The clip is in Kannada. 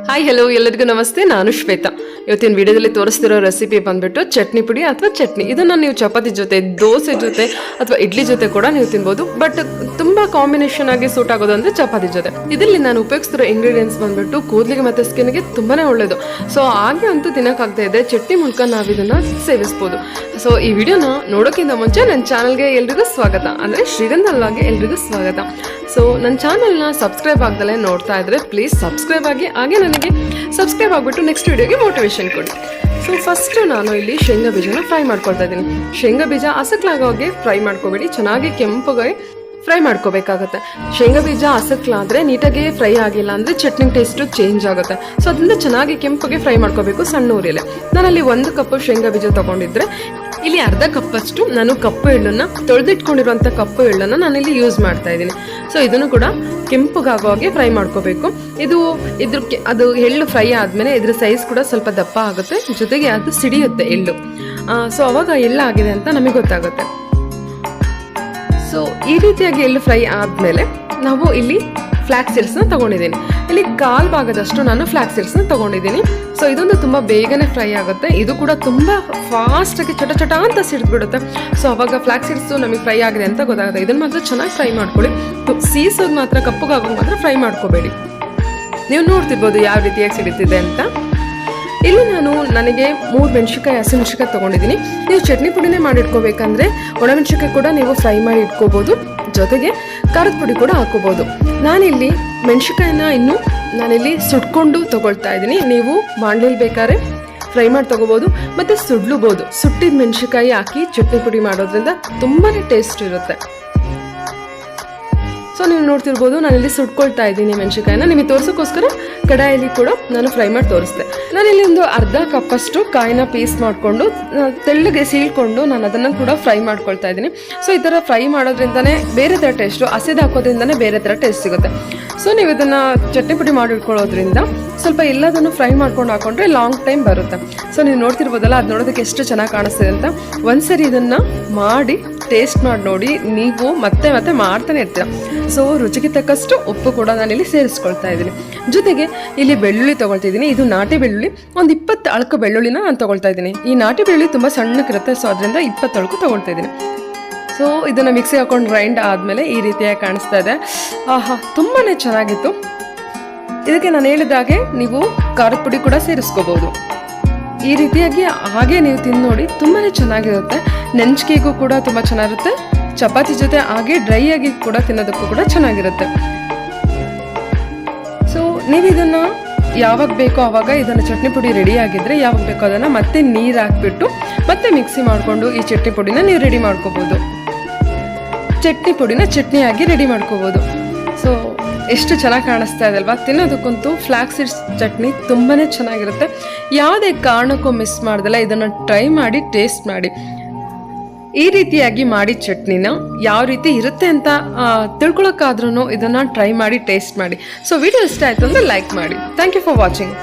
ಹಾಯ್ ಹಲೋ ಎಲ್ಲರಿಗೂ ನಮಸ್ತೆ. ನಾನು ಶ್ವೇತಾ. ಇವತ್ತಿನ ವಿಡಿಯೋದಲ್ಲಿ ತೋರಿಸ್ತಿರೋ ರೆಸಿಪಿ ಬಂದ್ಬಿಟ್ಟು ಚಟ್ನಿ ಪುಡಿ ಅಥವಾ ಚಟ್ನಿ. ಇದನ್ನು ನೀವು ಚಪಾತಿ ಜೊತೆ, ದೋಸೆ ಜೊತೆ ಅಥವಾ ಇಡ್ಲಿ ಜೊತೆ ಕೂಡ ನೀವು ತಿನ್ಬೋದು. ಬಟ್ ತುಂಬಾ ಕಾಂಬಿನೇಷನ್ ಆಗಿ ಸೂಟ್ ಆಗೋದು ಅಂದ್ರೆ ಚಪಾತಿ ಜೊತೆ. ಇದರಲ್ಲಿ ನಾನು ಉಪಯೋಗಿಸ್ತಿರೋ ಇಂಗ್ರೀಡಿಯೆಂಟ್ಸ್ ಬಂದ್ಬಿಟ್ಟು ಕೂದಲಿಗೆ ಮತ್ತೆ ಸ್ಕಿನ್ಗೆ ತುಂಬಾನೇ ಒಳ್ಳೇದು. ಸೊ ಹಾಗೆ ಅಂತೂ ತಿನ್ನಕ್ಕಾಗ್ತಾ ಇದೆ. ಚಟ್ನಿ ಮೂಲಕ ನಾವು ಇದನ್ನ ಸೇವಿಸ್ಬೋದು. ಸೊ ಈ ವಿಡಿಯೋನ ನೋಡೋಕ್ಕಿಂತ ಮುಂಚೆ ನನ್ನ ಚಾನಲ್ಗೆ ಎಲ್ರಿಗೂ ಸ್ವಾಗತ, ಅಂದ್ರೆ ಶ್ರೀಗಂಧವ್ಲಾಗ್ಗೆ ಎಲ್ರಿಗೂ ಸ್ವಾಗತ. ಸೊ ನನ್ನ ಚಾನಲ್ನ ಸಬ್ಸ್ಕ್ರೈಬ್ ಆಗ್ದಲೇ ನೋಡ್ತಾ ಇದ್ರೆ ಪ್ಲೀಸ್ ಸಬ್ಸ್ಕ್ರೈಬ್ ಆಗಿ, ಹಾಗೆ ನನಗೆ ಸಬ್ಸ್ಕ್ರೈಬ್ ಆಗಿಬಿಟ್ಟು ನೆಕ್ಸ್ಟ್ ವಿಡಿಯೋಗೆ ಮೋಟಿವೇಶನ್ ಕೊಡಿ. ಸೊ ಫಸ್ಟು ನಾನು ಇಲ್ಲಿ ಶೇಂಗಾ ಬೀಜನ ಫ್ರೈ ಮಾಡ್ಕೊಳ್ತಾ ಇದ್ದೀನಿ. ಶೇಂಗಾ ಬೀಜ ಹಸಕ್ಲಾಗೋಗೆ ಫ್ರೈ ಮಾಡ್ಕೋಬೇಡಿ, ಚೆನ್ನಾಗಿ ಕೆಂಪಗೆ ಫ್ರೈ ಮಾಡ್ಕೋಬೇಕಾಗತ್ತೆ. ಶೇಂಗಾ ಬೀಜ ಹಸಕ್ಲಾದ್ರೆ ನೀಟಾಗಿ ಫ್ರೈ ಆಗಿಲ್ಲ ಅಂದರೆ ಚಟ್ನಿ ಟೇಸ್ಟು ಚೇಂಜ್ ಆಗುತ್ತೆ. ಸೊ ಅದರಿಂದ ಚೆನ್ನಾಗಿ ಕೆಂಪಗೆ ಫ್ರೈ ಮಾಡ್ಕೋಬೇಕು ಸಣ್ಣ ಊರಿಯಲ್ಲಿ. ನಾನಲ್ಲಿ 1 ಕಪ್ ಶೇಂಗಾ ಬೀಜ ತೊಗೊಂಡಿದ್ರೆ ಇಲ್ಲಿ ಅರ್ಧ ಕಪ್ಪಷ್ಟು ನಾನು ಕಪ್ಪು ಎಳ್ಳನ್ನು, ತೊಳೆದಿಟ್ಕೊಂಡಿರುವಂಥ ಕಪ್ಪು ಎಳ್ಳನ್ನು ನಾನಿಲ್ಲಿ ಯೂಸ್ ಮಾಡ್ತಾ ಇದ್ದೀನಿ. ಸೊ ಇದನ್ನು ಕೂಡ ಕೆಂಪಗಾಗೋ ಹಾಗೆ ಫ್ರೈ ಮಾಡ್ಕೋಬೇಕು. ಅದು ಎಳ್ಳು ಫ್ರೈ ಆದಮೇಲೆ ಇದ್ರ ಸೈಜ್ ಕೂಡ ಸ್ವಲ್ಪ ದಪ್ಪ ಆಗುತ್ತೆ, ಜೊತೆಗೆ ಅದು ಸಿಡಿಯುತ್ತೆ ಎಳ್ಳು. ಸೊ ಅವಾಗ ಎಳ್ಳಾಗಿದೆ ಅಂತ ನಮಗೆ ಗೊತ್ತಾಗುತ್ತೆ. ಸೊ ಈ ರೀತಿಯಾಗಿ ಎಳ್ಳು ಫ್ರೈ ಆದಮೇಲೆ ನಾವು ಇಲ್ಲಿ ಫ್ಲಾಕ್ಸ್ ಸೀಡ್ಸ್ನ ತೊಗೊಂಡಿದ್ದೀನಿ. ಇಲ್ಲಿ 1/4 ಭಾಗದಷ್ಟು ನಾನು ಫ್ಲಾಕ್ಸ್ ಸೀಡ್ಸ್ನ ತೊಗೊಂಡಿದ್ದೀನಿ. ಸೊ ಇದೊಂದು ತುಂಬ ಬೇಗನೆ ಫ್ರೈ ಆಗುತ್ತೆ. ಇದು ಕೂಡ ತುಂಬ ಫಾಸ್ಟಾಗಿ ಚಟ ಅಂತ ಸಿಡಿದ್ಬಿಡುತ್ತೆ. ಸೊ ಅವಾಗ ಫ್ಲಾಕ್ಸ್ ಸೀಡ್ಸು ನಮಗೆ ಫ್ರೈ ಆಗಿದೆ ಅಂತ ಗೊತ್ತಾಗುತ್ತೆ. ಇದನ್ನು ಮಾತ್ರ ಚೆನ್ನಾಗಿ ಫ್ರೈ ಮಾಡ್ಕೊಳ್ಳಿ. ಸೀಸೋದು ಮಾತ್ರ ಕಪ್ಪಗಾಗೋದು ಮಾತ್ರ ಫ್ರೈ ಮಾಡ್ಕೋಬೇಡಿ. ನೀವು ನೋಡ್ತಿರ್ಬೋದು ಯಾವ ರೀತಿಯಾಗಿ ಸಿಡಿತಿದೆ ಅಂತ. ಇಲ್ಲಿ ನನಗೆ 3 ಮೆಣಸಿನ್ಕಾಯಿ, ಹಸಿಮೆಣಸಿನ್ಕಾಯಿ ತೊಗೊಂಡಿದ್ದೀನಿ. ನೀವು ಚಟ್ನಿ ಪುಡಿನೇ ಮಾಡಿಟ್ಕೋಬೇಕಂದ್ರೆ ಒಣಮೆಣಸಿನ್ಕಾಯಿ ಕೂಡ ನೀವು ಫ್ರೈ ಮಾಡಿ ಇಟ್ಕೋಬೋದು, ಜೊತೆಗೆ ಖಾರದ ಪುಡಿ ಕೂಡ ಹಾಕೋಬೋದು. ನಾನಿಲ್ಲಿ ಮೆಣಸಿನ್ಕಾಯಿನ ನಾನಿಲ್ಲಿ ಸುಟ್ಕೊಂಡು ತೊಗೊಳ್ತಾ ಇದ್ದೀನಿ. ನೀವು ಬಾಣಲೆಯಲ್ಲಿ ಬೇಕಾದ್ರೆ ಫ್ರೈ ಮಾಡಿ ತೊಗೋಬೋದು, ಮತ್ತು ಸುಡ್ಲೂಬೋದು. ಸುಟ್ಟಿದ ಮೆಣಸಿನ್ಕಾಯಿ ಹಾಕಿ ಚಟ್ನಿ ಪುಡಿ ಮಾಡೋದ್ರಿಂದ ತುಂಬಾ ಟೇಸ್ಟ್ ಇರುತ್ತೆ. ಸೊ ನೀವು ನೋಡ್ತಿರ್ಬೋದು, ನಾನಿಲ್ಲಿ ಸುಟ್ಕೊಳ್ತಾ ಇದ್ದೀನಿ ಮೆಣಸಿನ್ಕಾಯಿನ. ನಿಮಗೆ ತೋರಿಸೋಕ್ಕೋಸ್ಕರ ಕಡಾಯಲ್ಲಿ ಕೂಡ ನಾನು ಫ್ರೈ ಮಾಡಿ ತೋರಿಸ್ದೆ. ನಾನಿಲ್ಲಿ ಒಂದು ಅರ್ಧ ಕಪ್ಪಷ್ಟು ಕಾಯಿನ ಪೀಸ್ ಮಾಡಿಕೊಂಡು ತೆಳ್ಳಗೆ ಸೀಳ್ಕೊಂಡು ನಾನು ಅದನ್ನು ಕೂಡ ಫ್ರೈ ಮಾಡ್ಕೊಳ್ತಾ ಇದ್ದೀನಿ. ಸೊ ಈ ಥರ ಫ್ರೈ ಮಾಡೋದ್ರಿಂದನೇ ಬೇರೆ ಥರ ಟೇಸ್ಟು, ಹಸಿದು ಹಾಕೋದ್ರಿಂದನೇ ಬೇರೆ ಥರ ಟೇಸ್ಟ್ ಸಿಗುತ್ತೆ. ಸೊ ನೀವು ಇದನ್ನು ಚಟ್ನಿ ಪುಡಿ ಮಾಡಿಟ್ಕೊಳ್ಳೋದ್ರಿಂದ ಸ್ವಲ್ಪ ಎಲ್ಲದನ್ನು ಫ್ರೈ ಮಾಡ್ಕೊಂಡು ಹಾಕೊಂಡ್ರೆ ಲಾಂಗ್ ಟೈಮ್ ಬರುತ್ತೆ. ಸೊ ನೀವು ನೋಡ್ತಿರ್ಬೋದಲ್ಲ, ಅದು ನೋಡೋದಕ್ಕೆ ಎಷ್ಟು ಚೆನ್ನಾಗಿ ಕಾಣಿಸ್ತಿದೆ ಅಂತ. ಒಂದ್ಸರಿ ಇದನ್ನು ಮಾಡಿ ಟೇಸ್ಟ್ ಮಾಡಿ ನೋಡಿ, ನೀವು ಮತ್ತೆ ಮತ್ತೆ ಮಾಡ್ತಾನೆ ಇರ್ತೀರ. ಸೊ ರುಚಿಗೆ ತಕ್ಕಷ್ಟು ಉಪ್ಪು ಕೂಡ ನಾನಿಲ್ಲಿ ಸೇರಿಸ್ಕೊಳ್ತಾ ಇದ್ದೀನಿ. ಜೊತೆಗೆ ಇಲ್ಲಿ ಬೆಳ್ಳುಳ್ಳಿ ತೊಗೊಳ್ತಿದ್ದೀನಿ. ಇದು ನಾಟಿ ಬೆಳ್ಳುಳ್ಳಿ, ಒಂದು 20 ಅಳಕು ಬೆಳ್ಳುಳ್ಳಿನ ನಾನು ತೊಗೊಳ್ತಾ ಇದ್ದೀನಿ. ಈ ನಾಟಿ ಬೆಳ್ಳುಳ್ಳಿ ತುಂಬ ಸಣ್ಣಕ್ಕಿರುತ್ತೆ, ಸೊ ಅದರಿಂದ 20 ಅಳಕು ತೊಗೊಳ್ತಾ ಇದ್ದೀನಿ. ಸೊ ಇದನ್ನು ಮಿಕ್ಸಿ ಹಾಕೊಂಡು ಗ್ರೈಂಡ್ ಆದಮೇಲೆ ಈ ರೀತಿಯಾಗಿ ಕಾಣಿಸ್ತಾ ಇದೆ. ತುಂಬಾ ಚೆನ್ನಾಗಿತ್ತು. ಇದಕ್ಕೆ ನಾನು ಹೇಳಿದಾಗೆ ನೀವು ಖಾರದ ಪುಡಿ ಕೂಡ ಸೇರಿಸ್ಕೋಬೋದು. ಈ ರೀತಿಯಾಗಿ ಹಾಗೆ ನೀವು ತಿಂದು ನೋಡಿ, ತುಂಬಾ ಚೆನ್ನಾಗಿರುತ್ತೆ. ನೆಂಚಿಗೆಗೂ ಕೂಡ ತುಂಬ ಚೆನ್ನಾಗಿರುತ್ತೆ. ಚಪಾತಿ ಜೊತೆ ಹಾಗೆ ಡ್ರೈ ಆಗಿ ಕೂಡ ತಿನ್ನೋದಕ್ಕೂ ಕೂಡ ಚೆನ್ನಾಗಿರುತ್ತೆ. ಸೊ ನೀವು ಇದನ್ನು ಯಾವಾಗ ಬೇಕೋ ಆವಾಗ ಇದನ್ನು ಚಟ್ನಿ ಪುಡಿ ರೆಡಿ ಆಗಿದ್ರೆ ಯಾವಾಗ ಬೇಕೋ ಅದನ್ನು ಮತ್ತೆ ನೀರು ಹಾಕ್ಬಿಟ್ಟು ಮತ್ತೆ ಮಿಕ್ಸಿ ಮಾಡಿಕೊಂಡು ಈ ಚಟ್ನಿ ಪುಡಿನ ನೀವು ರೆಡಿ ಮಾಡ್ಕೋಬೋದು. ಚಟ್ನಿ ಪುಡಿನ ಚಟ್ನಿಯಾಗಿ ರೆಡಿ ಮಾಡ್ಕೋಬೋದು. ಸೊ ಎಷ್ಟು ಚೆನ್ನಾಗಿ ಕಾಣಿಸ್ತಾ ಇದೆ ಅಲ್ವಾ? ತಿನ್ನೋದಕ್ಕಂತೂ ಫ್ಲಾಕ್ಸ್ ಸೀಡ್ಸ್ ಚಟ್ನಿ ತುಂಬಾ ಚೆನ್ನಾಗಿರುತ್ತೆ. ಯಾವುದೇ ಕಾರಣಕ್ಕೂ ಮಿಸ್ ಮಾಡ್ದಲ್ಲ ಇದನ್ನು ಟ್ರೈ ಮಾಡಿ ಟೇಸ್ಟ್ ಮಾಡಿ. ಈ ರೀತಿಯಾಗಿ ಮಾಡಿ ಚಟ್ನಿನ ಯಾವ ರೀತಿ ಇರುತ್ತೆ ಅಂತ ತಿಳ್ಕೊಳಕ್ಕಾದ್ರೂ ಇದನ್ನು ಟ್ರೈ ಮಾಡಿ ಟೇಸ್ಟ್ ಮಾಡಿ. ಸೊ ವಿಡಿಯೋ ಇಷ್ಟ ಆಯಿತು ಅಂದರೆ ಲೈಕ್ ಮಾಡಿ. Thank you for watching.